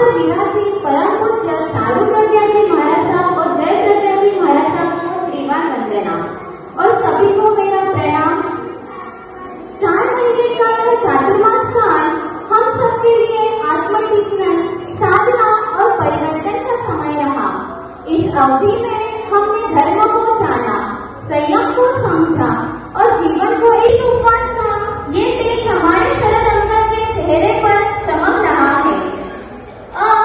पर विराजित परम पूज्य चारु प्रज्ञा जी महाराज साहब और जय प्रज्ञा जी महाराज साहब को त्रिवार वंदना और सभी को मेरा प्रणाम। 4 महीने का यह चातुर्मास काल हम सबके लिए आत्मचिंतन, साधना और परिवर्तन का समय रहा। इस अवधि में हमने धर्म को जाना, संयम को समझा और जीवन को इस उपवास का ये तेज हमारे शरद अंकल के चेहरे पर चमक रहा है। अब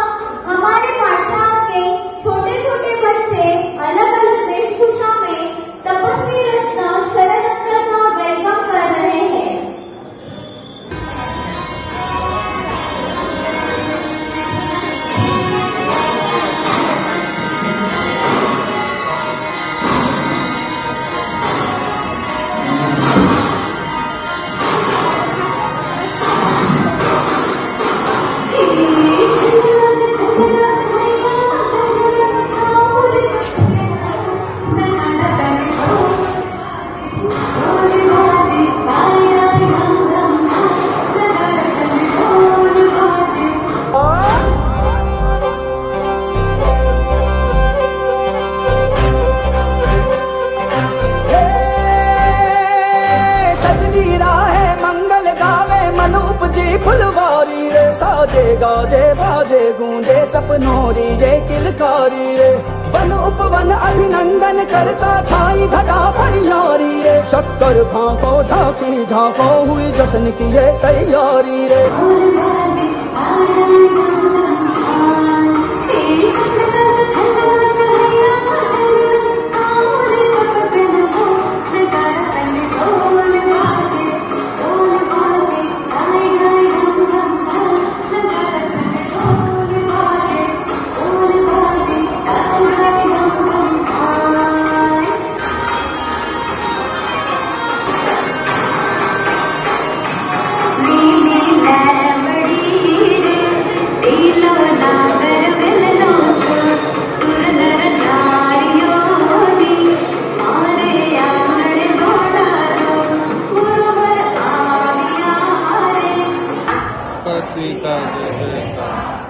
हमारे पाठशाला के छोटे छोटे बच्चे अलग अलग वेशभूषा में तपस्वी रत्न शरद अंकल का वेलकम कर रहे हैं। साजे गाजे बाजे गूंजे सपनोरी रे किलकारी रे, वन उपवन अभिनंदन करता छाई धगा परियारी रे। शक्कर भांको झांकी झांको हुई जश्न की ये तैयारी रे।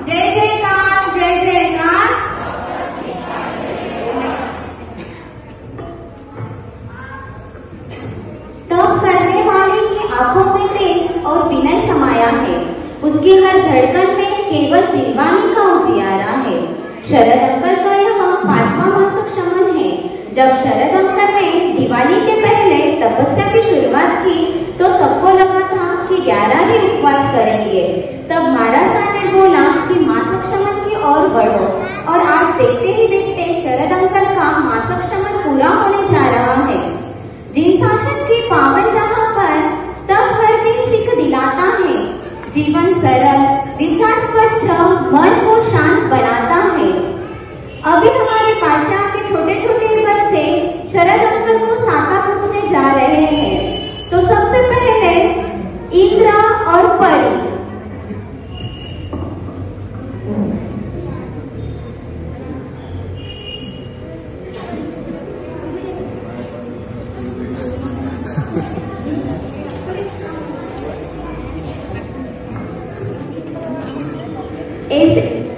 जय जयकार जय जयकार। तप करने वाले की आंखों में तेज और विनय समाया है, उसकी हर धड़कन में केवल जीवानी का उजियारा है। शरद अंकल का यह 5वां मासिक शमन है। जब शरद अंकल ने दिवाली के पहले तपस्या की शुरुआत की तो सबको लगा था कि 11 ही उपवास करेंगे। तब महाराज साहब ने बोला कि मासिक शमन की ओर बढ़ो, और आज देखते ही देखते शरद अंकल का मासिक शमन पूरा होने जा रहा है। जिन शासन की पावन राह पर तब हर दिन सीख दिलाता है, जीवन सरल, विचार स्वच्छ, मन को शांत बनाता है। अभी हमारे पाठशाला के छोटे छोटे बच्चे शरद अंकल को साता पूछने जा रहे हैं। तो सबसे पहले इंद्र और परी।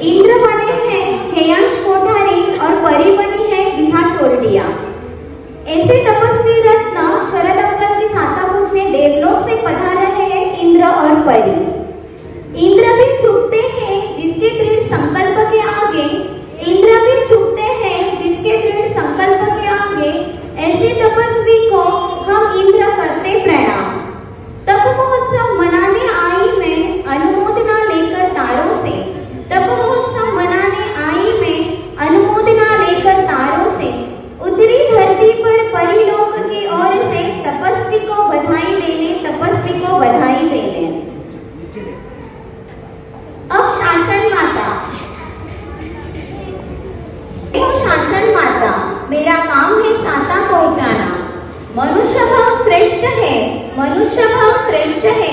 इंद्र बने हैं हेयांश कोठारी और परी बनी है विहा चोरडिया। ऐसे तपस्वी रत्न शरद अंकल की साता पूछने देवलोक से पधार रहे हैं इंद्र और परी। इंद्र भी झुकते हैं जिसके दृढ़ संकल्प के आगे, इंद्र भी झुकते हैं जिसके दृढ़ संकल्प के आगे। ऐसे तपस्वी को हम इंद्र करते प्रणाम। तप महोत्सव मनाने आई मैं अनुमोदना लेकर तारों से, तप महोत्सव मनाने आई मैं अनुमोदना लेकर तारों से। उतरी धरती पर परिलोक की ओर से तपस्वी को बधाई देने, तपस्वी को बधाई देने। अब शासन माता। शासन माता, मेरा काम है साता पहुंचाना। मनुष्य भाव श्रेष्ठ है, मनुष्य भाव श्रेष्ठ है।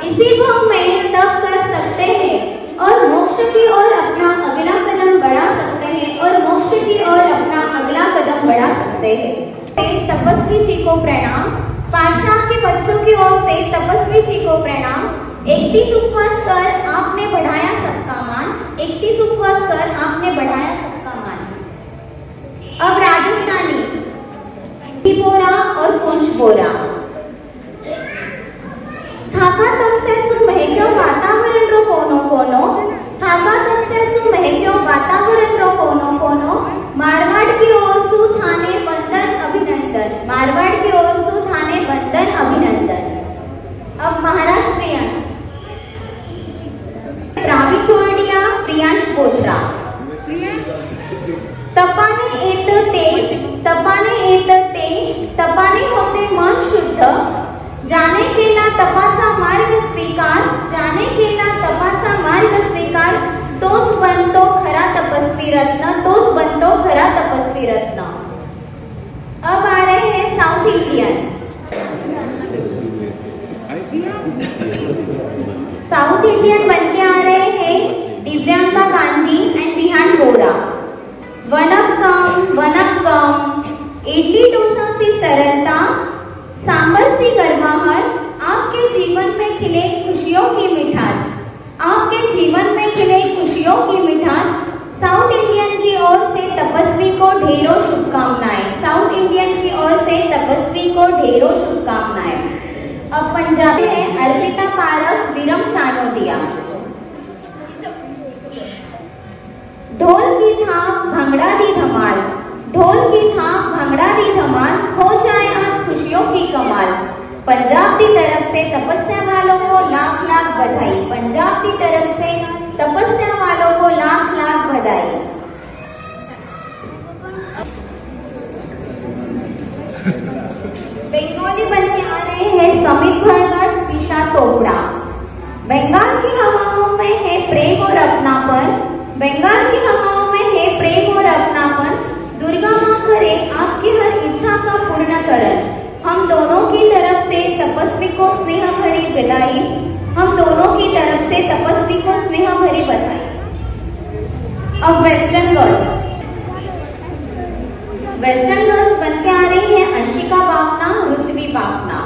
इसी भाव में तप कर सकते हैं और मोक्ष की ओर अपना अगला कदम बढ़ा सकते हैं, और मोक्ष की ओर अपना अगला कदम बढ़ा सकते हैं। तपस्वी जी को प्रणाम। पाठशाला के बच्चों की ओर से तपस्वी जी को प्रणाम। 31 उपवास कर आपने बढ़ाया सबका मान, 31 बोरा। थाका तपस्या महक्यो वातावरण रो कोनो कोनो, थाका तपस्या महक्यो वातावरण रो कोनो कोनो, मारवाड़ की ओर सु थाने वंदन अभिनंदन, मारवाड़ की ओर सु थाने वंदन अभिनंदन। अब महाराष्ट्रियन प्राविचवाड़िया प्रियांश बोथरा। तपाने एत तेज, तपाने एत तेज, तपाने होते मन शुद्ध, जाने केला तपाचा मार्ग स्वीकार, जाने केला तपाचा मार्ग स्वीकार, तोच बनतो खरा तपस्वी रत्न, तोच बनतो खरा तपस्वी रत्न। अब आ रहे हैं साउथ इंडियन। साउथ इंडियन बनके आ रहे हैं दिव्यांका गांधी एंड विहान बोरा। वनक्कम, इडली डोसा सी सरलता, सांबर सी गर्माहट, आपके जीवन में खिले खुशियों की मिठास, आपके जीवन में खिले खुशियों की मिठास। साउथ इंडियन की ओर से तपस्वी को ढेरों शुभकामनाएं, साउथ इंडियन की ओर से तपस्वी को ढेरों शुभकामनाएं। अब पंजाबी है अर्पिता पारक, विरम चानोदिया। ढोल की थाप भंगड़ा दी धमाल, ढोल की थाप भंगड़ा दी धमाल, हो जाए आज खुशियों की कमाल। पंजाब की तरफ से तपस्या वालों को लाख लाख बधाई, पंजाब की तरफ से तपस्या वालों को लाख लाख बधाई। बंगाली बनके आ रहे हैं समित भरगट, विशा चोपड़ा। बंगाल की हवाओं में है प्रेम और अपनापन, बंगाल की हवाओं में है प्रेम और अपनापन। दुर्गा मां करे आपकी हर इच्छा का पूर्णकरण, हम दोनों की तरफ से तपस्वी को स्नेह भरी बधाई, हम दोनों की तरफ से तपस्वी को स्नेह भरी बधाई। अब वेस्टर्न गर्ल्स, वेस्टर्न गर्ल्स बनके आ रही है अंशिका बापना, ऋत्वी बापना।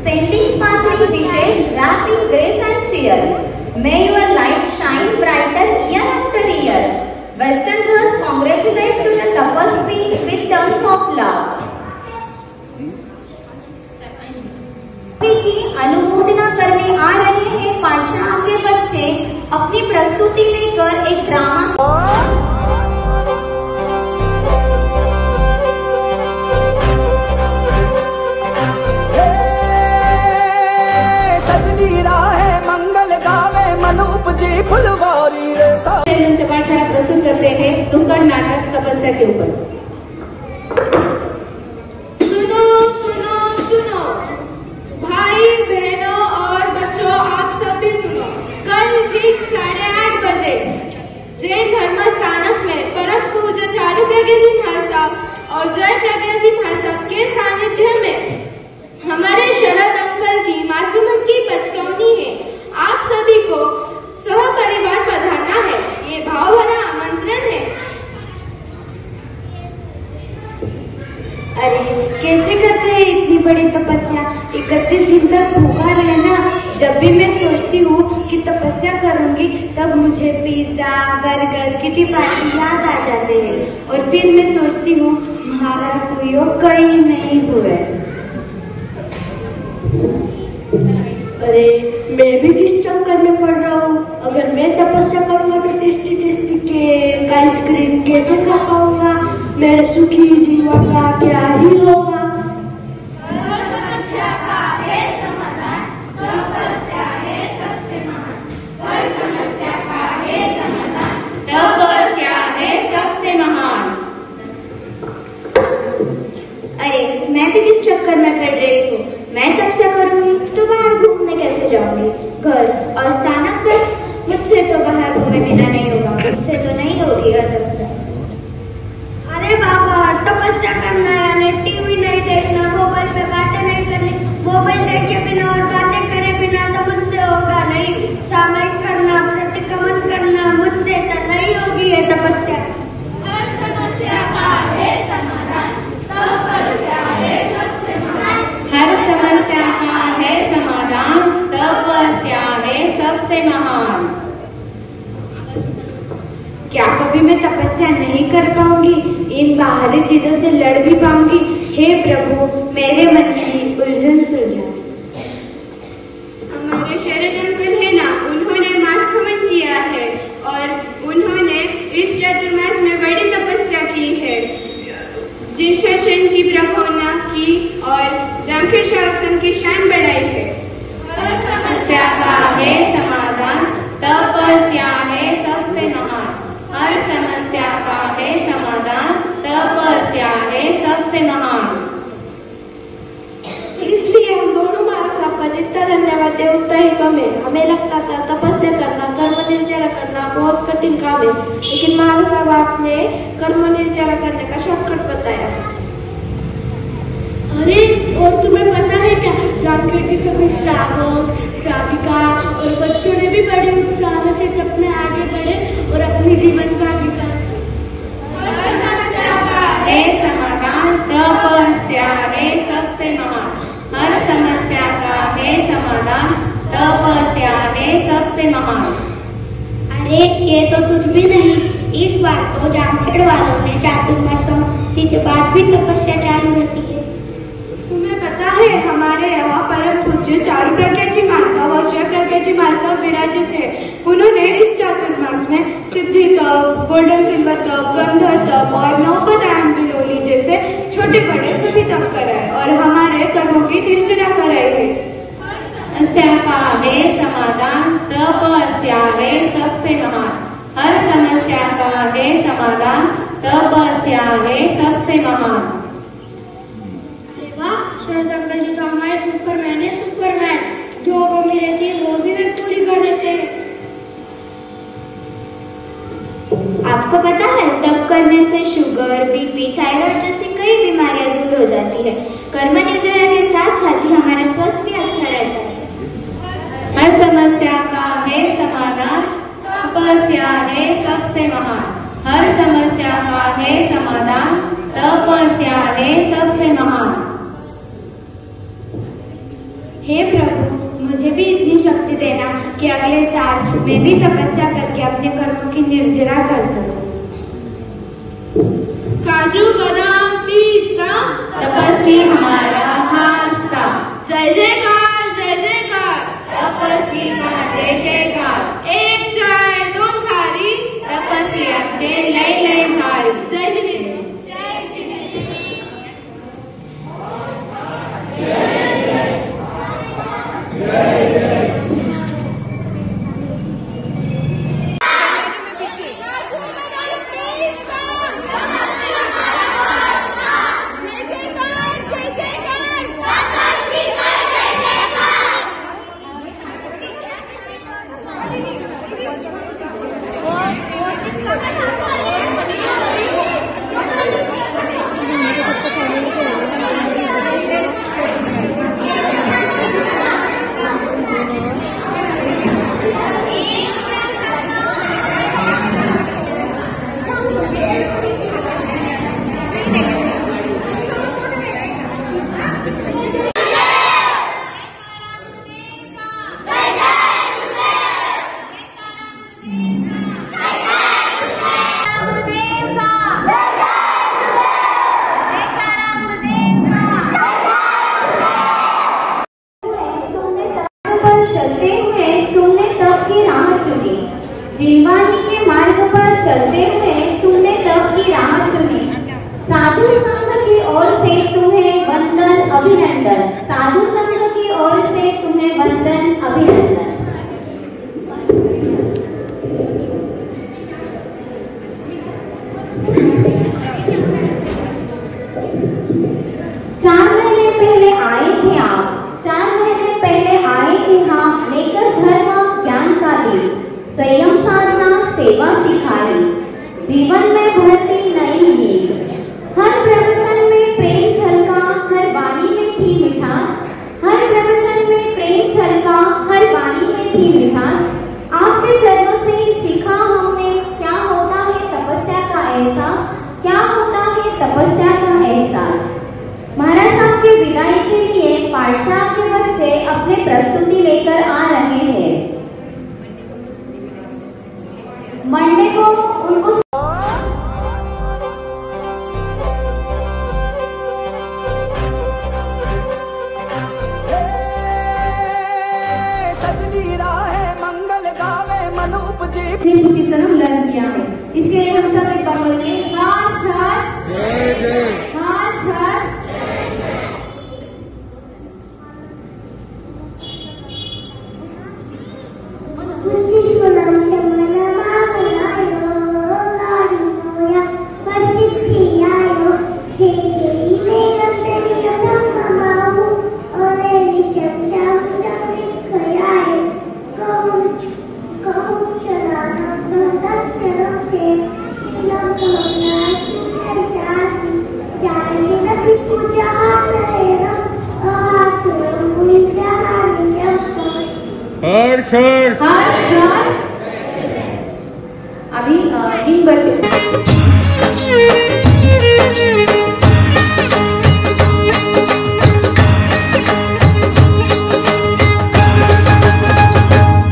सेंडिंग स्पार्कलिंग विशेष, wrapped in grace and cheer, may your light shine brighter year after year. Western girls congratulate to the tapasvi with terms of love. की अनुमोदना करने आ रहे हैं पाठशाला के बच्चे अपनी प्रस्तुति लेकर एक ड्रामा। फुलवारी रे से पाठशाला प्रस्तुत करते हैं नुक्कड़ नाटक तपस्या के ऊपर। सुनो सुनो सुनो भाई बहनों और बच्चों, आप सभी सुनो। कल ठीक 8:30 बजे जैन धर्म स्थानक में परम पूज्य चारू प्रज्ञा जी महाराज और जय प्रज्ञा जी महाराज के सानिध्य में हमारे शरद अंकल की मासूमत की बचकानी है। आप सभी को सह परिवार पधारना है, ये भाव भरा आमंत्रण है। अरे कैसे करते हैं इतनी बड़ी तपस्या, 31 दिन तक भूखा रहना। जब भी मैं सोचती हूँ कि तपस्या करूंगी तब मुझे पिज्जा बर्गर किटी पार्टी याद आ जाते हैं और फिर मैं सोचती हूँ हमारा सुयोग कहीं नहीं हुए। अरे मैं भी किस चक्कर में पड़ रहा हूँ। अगर मैं तपस्या करूंगा तो टेस्टी टेस्टी केक आइसक्रीम कैसे खा पाऊंगा। मेरे सुखी जीवन का क्या ही होगा। समस्या का है समाधान, तपस्या है सबसे महान। हर समस्या का है समाधान, तपस्या है सबसे महान। अरे मैं भी किस चक्कर में पड़ रही हूँ। मैं तपस्या करूंगी तो बाहर घूमने कैसे जाऊंगी। घर और स्थानक बस, मुझसे तो बाहर घूमे बिना नहीं होगा, मुझसे तो नहीं होगी तपस्या। अरे बाबा तपस्या करना यानी टीवी नहीं देखना, मोबाइल पे बातें नहीं करनी। मोबाइल देखे बिना और बातें करे बिना तो मुझसे होगा नहीं। सामयिक करना, प्रतिक्रमण करना, मुझसे तो नहीं होगी ये तपस्या। हर समस्या का है समाधान, तपस्या है सबसे महान। हर समस्या का है समाधान, तपस्या है सबसे महान। क्या कभी मैं तपस्या नहीं कर पाऊंगी, इन बाहरी चीजों से लड़ भी पाऊंगी? हे प्रभु, मेरे मन की उलझन सुलझा। हमारे शरद अंकल है ना, उन्होंने मास खमन किया है और उन्होंने इस चातुर्मास में बड़ी तपस्या की है। जिनशासन की प्रभावना की और जामखेड़ संघ की शान बढ़ाई है। हर समस्या का है समाधान, तपस्या है सबसे महान। हर समस्या का है समाधान, तपस्या है सबसे महान। इसलिए हम दोनों महाराज साहब का जितना धन्यवाद दे उतना ही कम है। हमें लगता था तपस्या करना, कर्म निर्जरा करना बहुत कठिन काम है, लेकिन महाराज साहब आपने कर्म निर्जरा करने का शॉर्टकट बताया। अरे और तुम्हें पता है क्या, जामखेड़ के सभी श्रावक, श्राविका और बच्चों ने भी बड़े उत्साह से अपने आगे बढ़े और अपनी जीवन साथी का समस्या का है समाधान, तपस्या है सबसे महान। हर समस्या का है समाधान, तपस्या है सबसे महान। अरे ये तो कुछ भी नहीं, इस बार तो जामखेड़ वालों ने चातुर्मास समाप्ति के बाद भी तपस्या चालू रखी है। तुम्हें पता है हमारे यहाँ परम पूज्य चारु प्रज्ञाची महाराज और जय प्रज्ञाची महाराज विराजित है। उन्होंने इस चातुर्मास में सिद्धि तप, गोल्डन सिल्वर तप, गंधर तप और नौपदायन बिलोली जैसे छोटे बड़े सभी तप कराए और हमारे कर्मों की निर्जरा कराई है। समस्या का है समाधान, तपस्या है सबसे महान। हर समस्या का है समाधान, तपस्या है सबसे महान। शरद अंकल जी तो हमारे सुपरमैन है, सुपरमैन। जो कमी रहती है वो भी वे पूरी कर देते हैं। आपको पता है तप करने से शुगर, बीपी, थायराइड जैसी कई बीमारियां दूर हो जाती है। कर्म निर्जरा के साथ साथ ही हमारा स्वास्थ्य भी अच्छा रहता है। हर समस्या का है समाधान, तपस्या है सबसे महान। हर समस्या का है समाधान, तपस्या है सबसे महान। हे प्रभु, मुझे भी इतनी शक्ति देना कि अगले साल मैं भी तपस्या करके अपने कर्मों की निर्जरा कर सकूं। काजू बादाम पिस्ता, तपस्वी हमारा हास्ता। जय जयकार, जय जयकार। तपस्वी का जय जयकार। एक चाय दोन थारी, तपस्वी अच्छे लय लय भारी। जय श्री जीवानी के मार्ग पर चलते हुए तुमने तप की राह चुनी। साधु संघ की ओर से तुम्हें वंदन अभिनंदन। साधु संघ की ओर से तुम्हें वंदन अभिनंदन। चार महीने पहले आए थे आप, 4 महीने पहले आए थे हम, लेकर धर्म ज्ञान का दी, संयम साधना सेवा सिखाई, जीवन में भरती नई नींव। हर प्रवचन में प्रेम झलका, हर वाणी में थी मिठास। हर प्रवचन में प्रेम झलका, हर वाणी में थी मिठास। आपके चरणों से ही सीखा हमने क्या होता है तपस्या का एहसास, क्या होता है तपस्या का एहसास। महाराज साहब की विदाई के लिए पाठशाला के बच्चे अपने प्रस्तुति लेकर आ रहे हैं। मंडे को उनको संख्या है। इसके लिए हम सब एक बार बोलेंगे हाथ हाथ हाथ हाथ। अभी इन बच्चे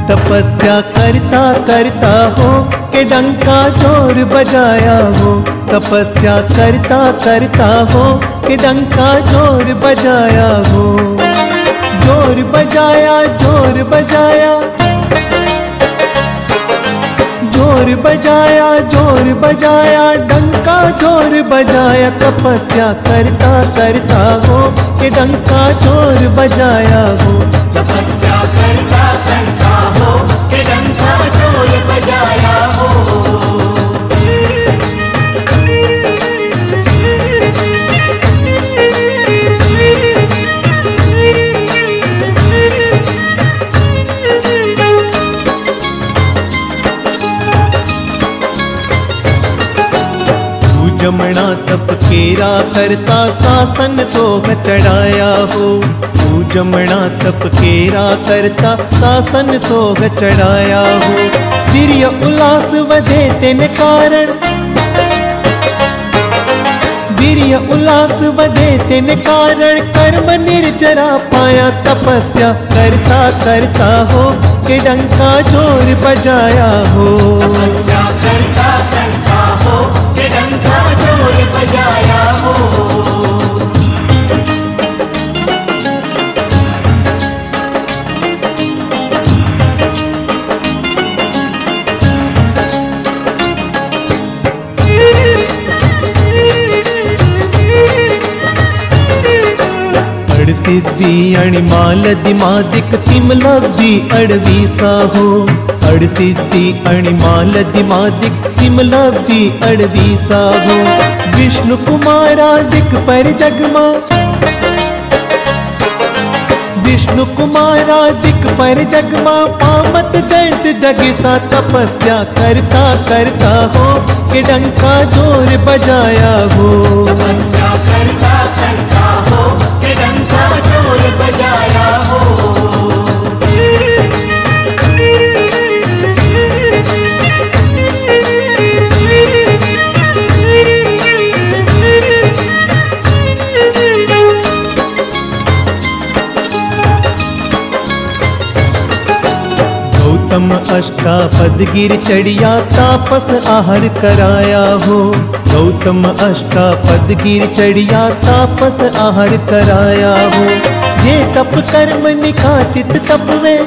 तपस्या करता करता हो के डंका जोर बजाया हो। तपस्या करता करता हो के डंका जोर बजाया हो। जोर बजाया जोर बजाया जोर बजाया जोर बजाया डंका जोर बजाया। तपस्या करता करता हो के डंका जोर बजाया हो। तपस्या करता करता हो के डंका जोर बजाया हो। जमना तप केरा करता शासन सोह चढ़ाया हो। जमना तप केरा करता शासन सोह चढ़ाया हो। वीर्य उल्लास वधे तेन कारण वीर्य उल्लास वधे तेन कारण कर्म निर्जरा पाया। तपस्या करता करता हो के डंका जोर बजाया हो। तपस्या करता करता हो के डंका जोर बजाया हो। सिद्धि अणिमाल दिमादिक तिमलब्धि अड़वीसा हो। सिद्धि अणिमाल दिमादिक तिमलब्धि अड़वीसा हो। विष्णु कुमारादिक पर जगमा विष्णु कुमारादिक पर जगमा पामत जयंत जगिसा। तपस्या करता करता हो के डंका जोर बजाया हो। तपस्या करता करता हो के डंका जोर बजाया हो। गौतम अष्टापद गिर चढ़िया तापस आहार कराया हो। गौतम अष्टापद गिर चढ़िया तापस आहार कराया हो। ये तप कर्म निकाचित तप में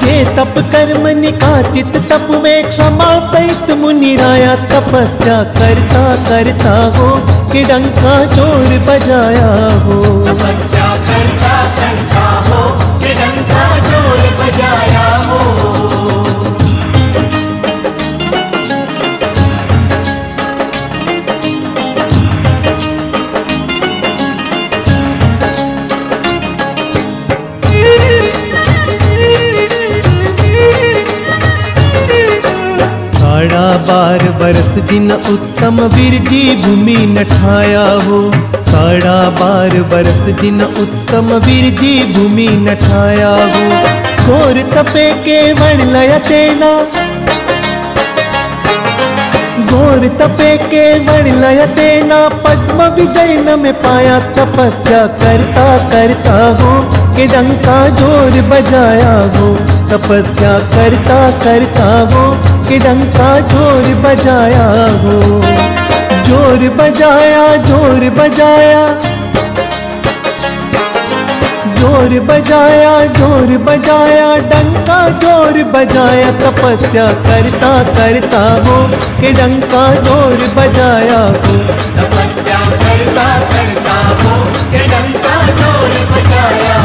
ये तप कर्म निकाचित तप में क्षमा सहित मुनिराया। तपस्या करता करता हो कि डंका जोर बजाया हो। तपस्या करता करता हो कि डंका जोर बजाया हो। साढ़ा 12 बरस जिन उत्तम बिरजी भूमि नठाया हो। साढ़ा 12 बरस जिन उत्तम बिरजी भूमि नठाया हो। घोर तपे के वण लय तेना घोर तपे के वण लय तेना पद्म विजय न में पाया। तपस्या करता करता हो कि डंका जोर बजाया हो। तपस्या करता करता हो कि डंका जोर बजाया हो। जोर बजाया जोर बजाया जोर बजाया जोर बजाया, डंका जोर बजाया, तपस्या करता करता हो के डंका जोर बजाया हो। तपस्या करता करता हो के डंका जोर बजाया